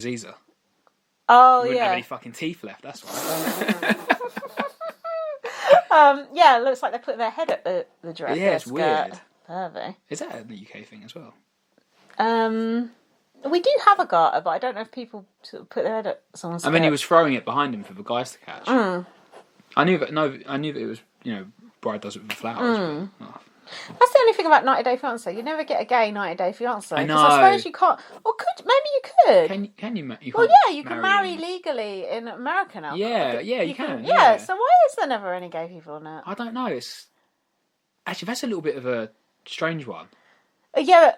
Caesar. Oh, He wouldn't yeah. have any fucking teeth left, that's why. Yeah, it looks like they're putting their head at the dress. Yeah, it's weird. Pervy. Is that a UK thing as well? We do have a garter, but I don't know if people sort of put their head at someone's skirt. I mean, he was throwing it behind him for the guys to catch. I knew that. No, I knew that it was. Bride does it with flowers. But, That's the only thing about 90 Day Fiance. You never get a gay 90 Day Fiance. I know. Because I suppose you can't. Or maybe you could. Can you? Well, yeah, you can marry legally in America now. Yeah, you can. Yeah, so why is there never any gay people in it? I don't know. Actually, that's a little bit of a strange one. Yeah,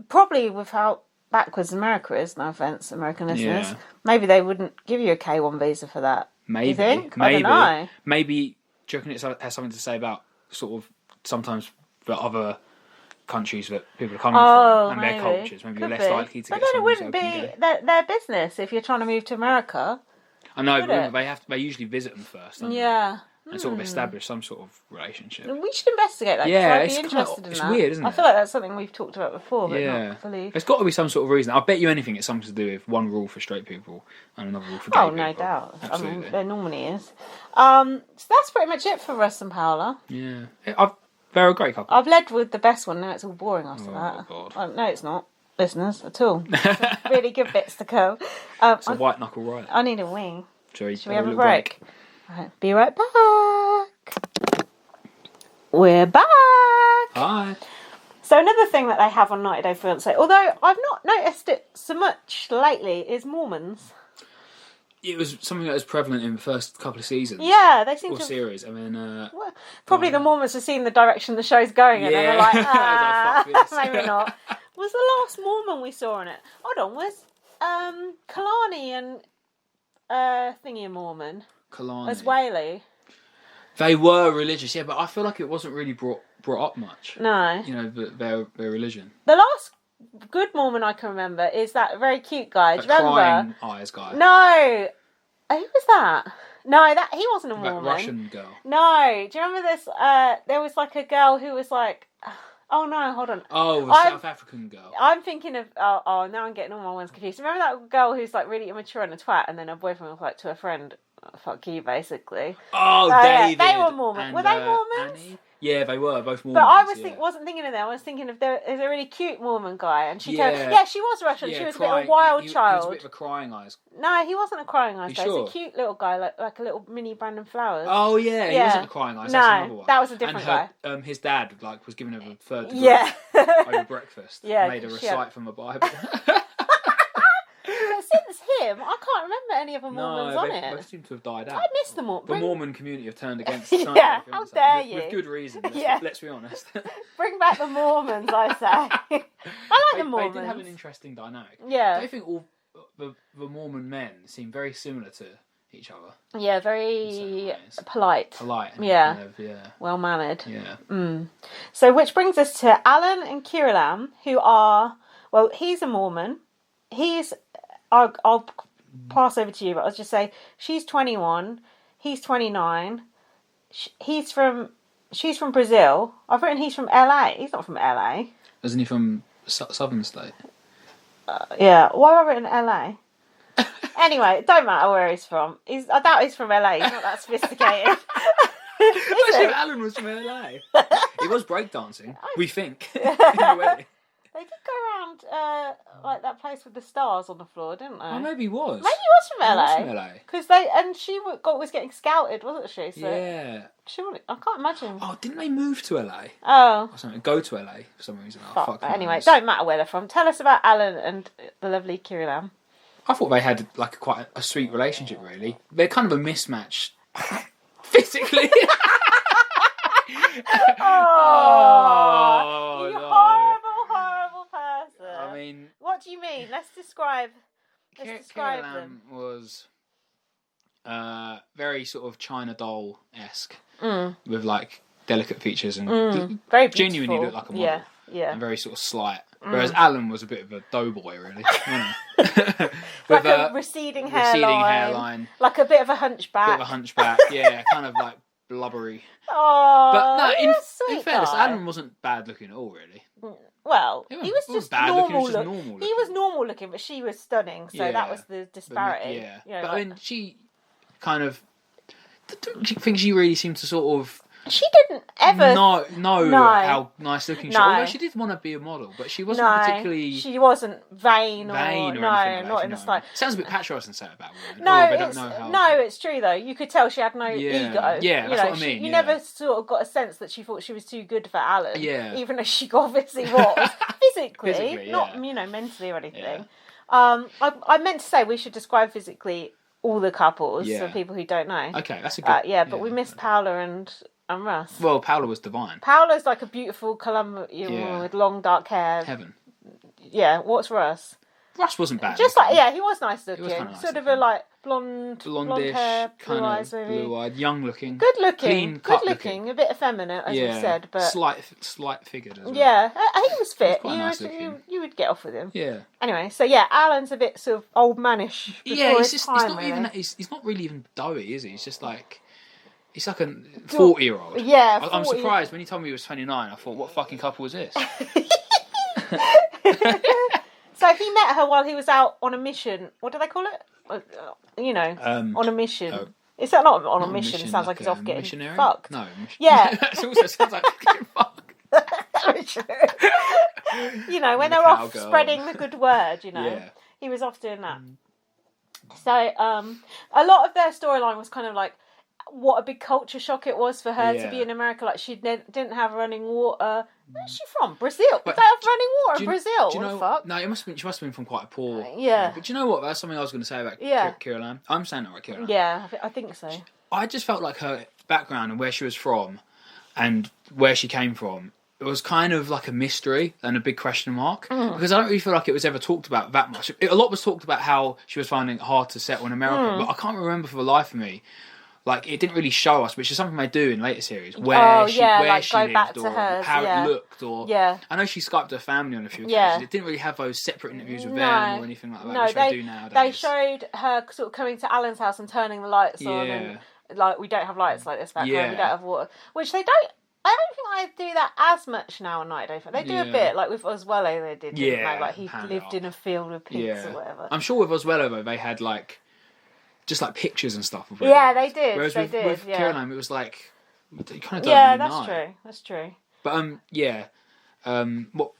probably with how backwards America is. No offense, American listeners. Yeah. Maybe they wouldn't give you a K1 visa for that. Maybe. You think? Maybe. I don't know. Maybe. Do you reckon it has something to say about sort of sometimes the other countries that people are coming from and their cultures? Maybe you're less likely to get. But then it wouldn't be their business if you're trying to move to America. I know, but they usually visit them first. Yeah. And sort of establish some sort of relationship. We should investigate that. Yeah, I'd be interested in that. It's weird, isn't it? I feel like that's something we've talked about before, but not fully. There's got to be some sort of reason. I bet you anything it's something to do with one rule for straight people and another rule for gay people. Oh, no doubt. Absolutely. I mean, there normally is. So that's pretty much it for Russ and Paola. Yeah. They're a great couple. I've led with the best one. Now it's all boring after that. God. No, it's not. Listeners, at all. Really good bits to go. It's a white knuckle riot. I need a wing. Should we have a break? Right, be right back. We're back. Hi. So another thing that they have on 90 Day Fiancé, although I've not noticed it so much lately, is Mormons. It was something that was prevalent in the first couple of seasons. Yeah, they seem or to... series. I mean... probably the Mormons have seen the direction the show's going in and they're like, maybe not. Was the last Mormon we saw in it? Hold on, was Kalani and thingy a Mormon? Kalani. As Whaley? They were religious, yeah, but I feel like it wasn't really brought up much. No. You know, their religion. The last good Mormon I can remember is that very cute guy. Do you remember? Crying eyes guy. No. Who was that? No, he wasn't a Mormon. That Russian girl. No. Do you remember this? There was like a girl who was like... Oh no, hold on. Oh, a South African girl. I'm thinking of... Oh, now I'm getting all my ones confused. Remember that girl who's like really immature and a twat and then her boyfriend was like to her friend, fuck you, basically. Oh, David. Yeah, they were Mormons. Were they Mormons? Annie? Yeah, they were both Mormons. But I wasn't thinking of them. I was thinking of there's a really cute Mormon guy, and she she was Russian. She was a bit of a wild child. He was a bit of a crying eyes. No, he wasn't a crying eyes guy. Sure? He's a cute little guy, like a little mini Brandon Flowers. Oh yeah, he wasn't a crying eyes. No, that's another one. That was a different guy. His dad was giving her the third degree over breakfast. Yeah, made her recite from the Bible. Since him, I can't remember any of the Mormons on it. They seem to have died out. I miss them all. The Mormon community have turned against Yeah, how dare you? With good reason, let's be honest. Bring back the Mormons, I say. I like the Mormons. They did have an interesting dynamic. Yeah. I think all the Mormon men seem very similar to each other. Yeah, very polite. Polite. And well-mannered. Yeah. So, which brings us to Alan and Kirilam, who are... Well, he's a Mormon. I'll pass over to you, but I'll just say she's 21, he's 29. She's from Brazil. I've written he's from LA. He's not from LA. Isn't he from Southern State? Yeah. Why have I written LA? Anyway, it don't matter where he's from. I doubt he's from LA. He's not that sophisticated. Imagine Alan was from LA. He was breakdancing. We think. In a way. They did go around like that place with the stars on the floor, didn't they? Oh, maybe he was. Maybe he was from LA. He was from LA. Because she was getting scouted, wasn't she? So yeah. I can't imagine. Oh, didn't they move to LA? Oh. Or something. Go to LA for some reason. Fuck anyway, it don't matter where they're from. Tell us about Alan and the lovely Kirilam. I thought they had quite a sweet relationship, really. They're kind of a mismatch physically. Oh, you no. horrible person. I mean... What do you mean? Let's describe Kirilam them. was very sort of China doll-esque with delicate features and very genuinely looked like a model. Yeah. And very sort of slight. Whereas Alan was a bit of a doughboy, really. With a receding hairline. Like a bit of a hunchback. Yeah. Kind of blubbery. Oh, but no, in sweet fairness, guy. Alan wasn't bad looking at all, really. Well, he was just normal looking. He was normal looking, but she was stunning. So that was the disparity. But I mean, she kind of. Don't you think she really seemed to sort of? She didn't ever know how nice looking she was. Although she did want to be a model, but she wasn't particularly. She wasn't vain or anything not in the slightest. Sounds a bit patronising to say about women. No, it's true though. You could tell she had no ego. Yeah, that's what I mean. You never sort of got a sense that she thought she was too good for Alan. Yeah. Even though she obviously was physically, not mentally or anything. Yeah. I meant to say we should describe physically all the couples for people who don't know. Okay, that's a good. But we missed Paola and Russ. Well, Paola was divine. Paola's like a beautiful Colombian woman with long dark hair. Heaven. Yeah, what's Russ? Russ wasn't bad. Just like, he was nice looking. Nice sort of a like blonde hair, blue eyes, maybe. Blue-eyed, young looking. Good looking. Clean good looking. A bit effeminate, as we said, but slight figured as well. Yeah, he was fit. You would get off with him. Yeah. Anyway, so Alan's a bit sort of old manish. He's not really even doughy, is he? He's just like. He's like a 40-year-old. Yeah, I'm surprised when he told me he was 29. I thought, what fucking couple was this? So he met her while he was out on a mission. What do they call it? On a mission. Is that not on a mission? It sounds like he's off getting missionary? fucked. No. Yeah. It also sounds like getting fucked. When they're off spreading the good word, he was off doing that. So a lot of their storyline was kind of like what a big culture shock it was for her to be in America. Like she didn't have running water. Where's she from? Brazil. They have running water in Brazil. Do you know, what the fuck? No, she must have been from quite a poor. But do you know what? That's something I was going to say about Kira Lamb. I'm saying that right, Kira Lamb. Yeah, I think so. I just felt like her background and where she was from, and where she came from. It was kind of like a mystery and a big question mark because I don't really feel like it was ever talked about that much. A lot was talked about how she was finding it hard to settle in America, but I can't remember for the life of me. Like, it didn't really show us, which is something they do in later series, where she lived or how it looked. I know she Skyped her family on a few occasions. It didn't really have those separate interviews with them or anything like that, which they do nowadays. They showed her sort of coming to Alan's house and turning the lights on. And, like, we don't have lights like this back home. We don't have water. Which they don't... I don't think I do that as much now on Night Day. They do a bit, like with Oswello they did. Like he lived in a field with pigs or whatever. I'm sure with Oswello, though, they had, like... just like pictures and stuff. They did. Whereas with Caroline, it was like you kind of don't really know. That's true. But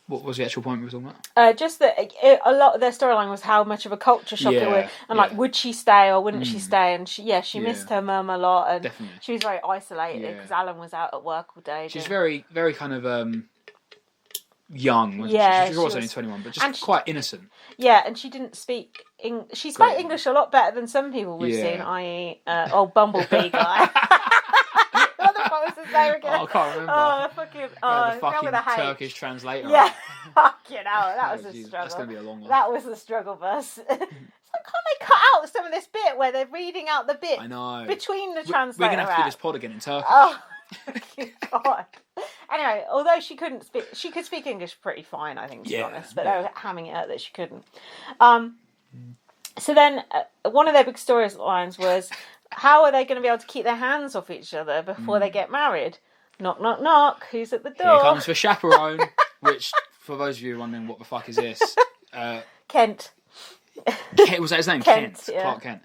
what was the actual point we were talking about? Just that a lot of their storyline was how much of a culture shock it was, and like would she stay or wouldn't she stay? And she missed her mum a lot, and she was very isolated because Alan was out at work all day. She's very very kind of young, wasn't she? She was only 21, but just quite innocent. Yeah, and she didn't speak. She spoke English a lot better than some people we've seen, i.e., old Bumblebee guy. What the fuck was his name again? I can't remember. The fucking Turkish translator. Yeah, fucking hell, that was a struggle. That's going to be a long one. That was the struggle bus. It's like, can't they cut out some of this bit where they're reading out the bit between the translator? We're going to have to do this pod again in Turkish. Oh, God. Anyway, although she could speak English pretty fine, I think, to be honest, but they were hamming it out that she couldn't. So then, one of their big storylines was, how are they going to be able to keep their hands off each other before they get married? Knock, knock, knock. Who's at the door? Here comes the chaperone, which, for those of you wondering what the fuck is this... Kent. Was that his name? Kent. Clark Kent.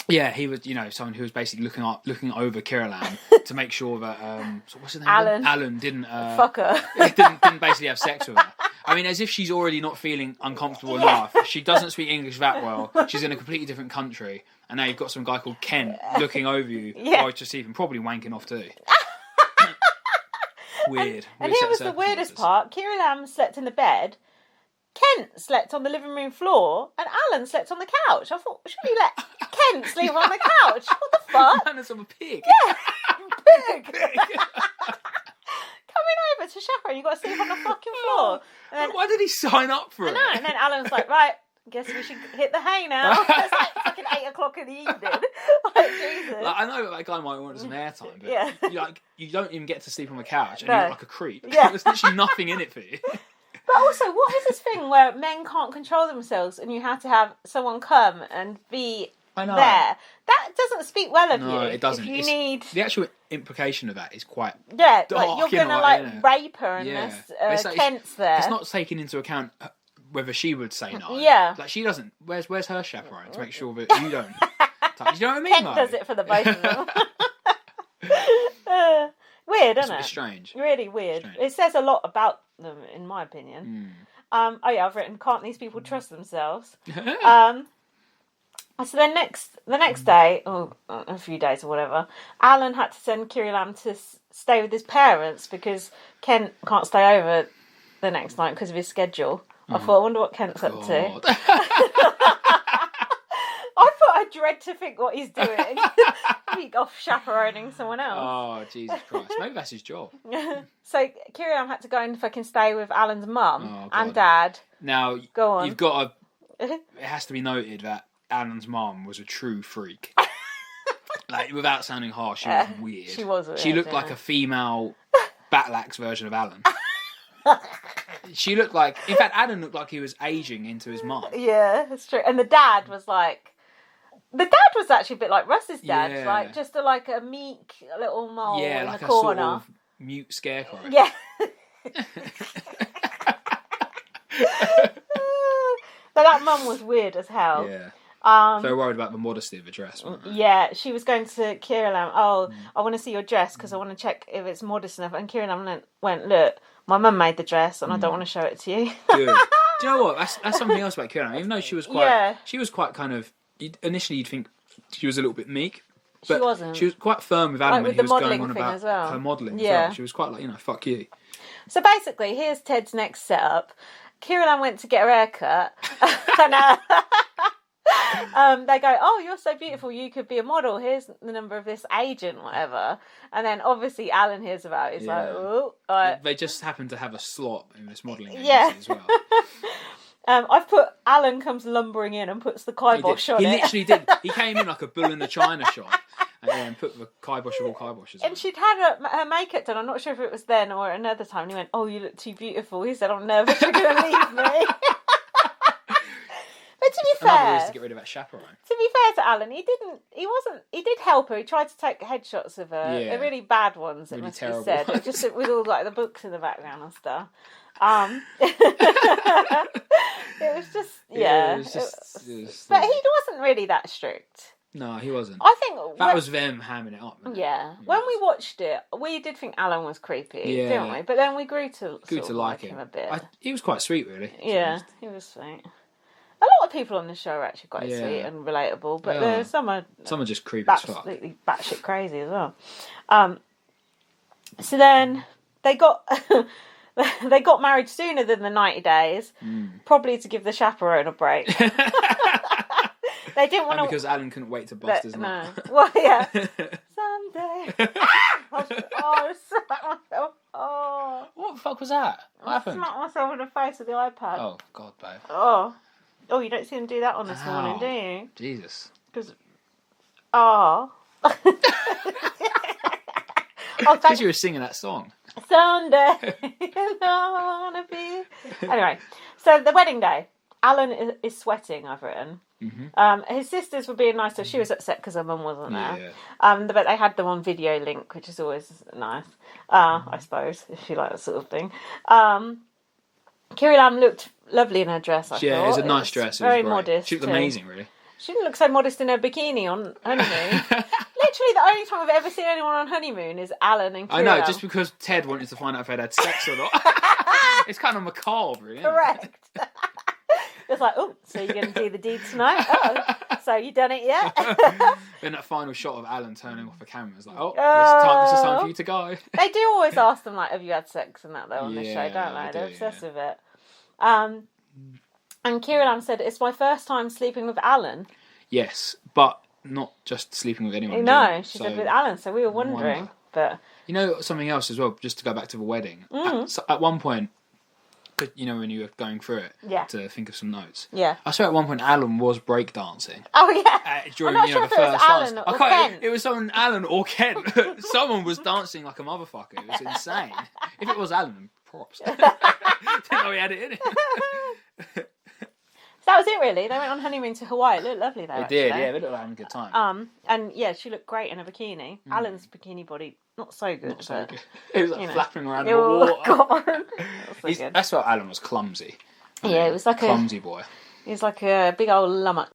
He was, someone who was basically looking over Kira Lamb to make sure that what's his name? Alan didn't fuck her. didn't basically have sex with her. I mean, as if she's already not feeling uncomfortable enough. She doesn't speak English that well. She's in a completely different country, and now you've got some guy called Kent looking over you while you're just even probably wanking off too. Weird. And here was the weirdest part. Kira Lamb slept in the bed. Kent slept on the living room floor, and Alan slept on the couch. I thought, should we let Kent sleep on the couch? What the fuck? Man, I'm a pig. Yeah, pig. Coming over to chaperone, you got to sleep on the fucking floor. And then, why did he sign up for it? I know. And then Alan's like, right, guess we should hit the hay now. It's like fucking 8 o'clock in the evening. Like, Jesus. Like, I know that guy might want some airtime, but you don't even get to sleep on the couch, and you look like a creep. Yeah. There's literally nothing in it for you. But also, what is this thing where men can't control themselves and you have to have someone come and be I know. there. That doesn't speak well of you. No, it doesn't. If you need... The actual implication of that is quite Yeah, dark, like, you're going to, like, rape her unless Kent's there. It's not taking into account whether she would say no. Yeah. Like, she doesn't... Where's her chaperone to make sure that you don't... You know what I mean, Kent does it for the both of them. Weird, isn't it? It's strange. Really weird. It says a lot about them, in my opinion. Oh yeah, I've written, can't these people trust themselves? So then the next day, or a few days or whatever, Alan had to send Kirilam to stay with his parents because Kent can't stay over the next night because of his schedule. I thought, I wonder what Kent's up to. I thought I dread to think what he's doing. He's off chaperoning someone else. Oh, Jesus Christ. Maybe that's his job. So Kiriam had to go and fucking stay with Alan's mum and dad. Now, go on. You've got to... It has to be noted that Alan's mum was a true freak. Like, without sounding harsh, she was weird. She was weird. She looked like a female Batlax version of Alan. She looked like... In fact, Alan looked like he was aging into his mum. Yeah, that's true. And the dad was like... The dad was actually a bit like Russ's dad. Yeah. Like, just a meek little mole in like the corner. Sort of mute scarecrow. Yeah. But that mum was weird as hell. Yeah. Very worried about the modesty of the dress. Yeah, she was going to Kirilam, I want to see your dress because I want to check if it's modest enough. And Kirilam went, look, my mum made the dress and I don't want to show it to you. Good. Do you know what? That's something else about Kirilam. Even though she was quite kind of... Initially, you'd think she was a little bit meek. But she wasn't. She was quite firm with Alan when he was going on about her modelling as well. She was quite like, fuck you. So basically, here's Ted's next setup. Kirilam went to get her haircut. And they go, oh, you're so beautiful, you could be a model. Here's the number of this agent, whatever. And then obviously Alan hears about it. He's like, oh. They just happen to have a slot in this modelling agency as well. I've put Alan comes lumbering in and puts the kibosh on it. He literally did. He came in like a bull in the china shop and then put the kibosh of all kiboshes on. And she'd had her makeup done. I'm not sure if it was then or another time. And he went, oh, you look too beautiful. He said, I'm nervous you're going to leave me. But to be fair... Another to get rid of that chaperone. To be fair to Alan, he did help her. He tried to take headshots of her. They're really bad ones, it must be said. Just with all like the books in the background and stuff. It was just, but he wasn't really that strict. No, he wasn't. I think that was them hamming it up. Yeah, when we watched it, we did think Alan was creepy, didn't we? But then we grew to like him a bit. He was quite sweet, really. Yeah, he was sweet. A lot of people on the show are actually quite sweet and relatable, but some are just creepy as fuck. Absolutely batshit crazy as well. So then they got married sooner than the 90 days, probably to give the chaperone a break. They didn't want to... because Alan couldn't wait to bust his nut. No. Well, yeah. Someday. I smacked myself. Oh. What the fuck was that? What happened? I smacked myself in the face with the iPad. Oh, God, babe. Oh, you don't see them do that on this morning, do you? Jesus. Because... Because you were singing that song. Someday, I wanna be... Anyway, so the wedding day. Alan is sweating, I've written. Mm-hmm. His sisters were being nice, so she was upset because her mum wasn't there. But they had them on video link, which is always nice, I suppose, if you like that sort of thing. Kirilam looked lovely in her dress, I thought. Yeah, it was a nice dress. Very modest. She looked amazing, really. She didn't look so modest in her bikini on honeymoon. Literally, the only time I've ever seen anyone on honeymoon is Alan and Kirilam. I know, just because Ted wanted to find out if they'd had sex or not. It's kind of macabre, really. Correct. It's like, oh, so you're going to do the deed tonight? Oh, so you done it yet? Then that final shot of Alan turning off the camera is like, this is time for you to go. They do always ask them, like, have you had sex and that, though, on this show, don't they? They're obsessed with it. And Kirilam said, it's my first time sleeping with Alan. Yes, but not just sleeping with anyone. No, she said with Alan, so we were wondering. But you know, something else as well, just to go back to the wedding. At one point, you know, when you were going through it to think of some notes. Yeah. I swear at one point Alan was breakdancing. Oh, yeah. During, I'm not sure the if it was first Alan dance. or Ken. It was someone, Alan or Ken. Someone was dancing like a motherfucker. It was insane. If it was Alan, props. Didn't know he had it in it. that was it really. They went on honeymoon to Hawaii. It looked lovely there. They did, yeah. They looked like having a good time. And yeah, she looked great in a bikini. Alan's bikini body, not so good. Not so but, good. It was like flapping around in the Oh water. God, that was so good. That's why Alan was clumsy. Yeah, it was like clumsy boy. He was like a big old lummox.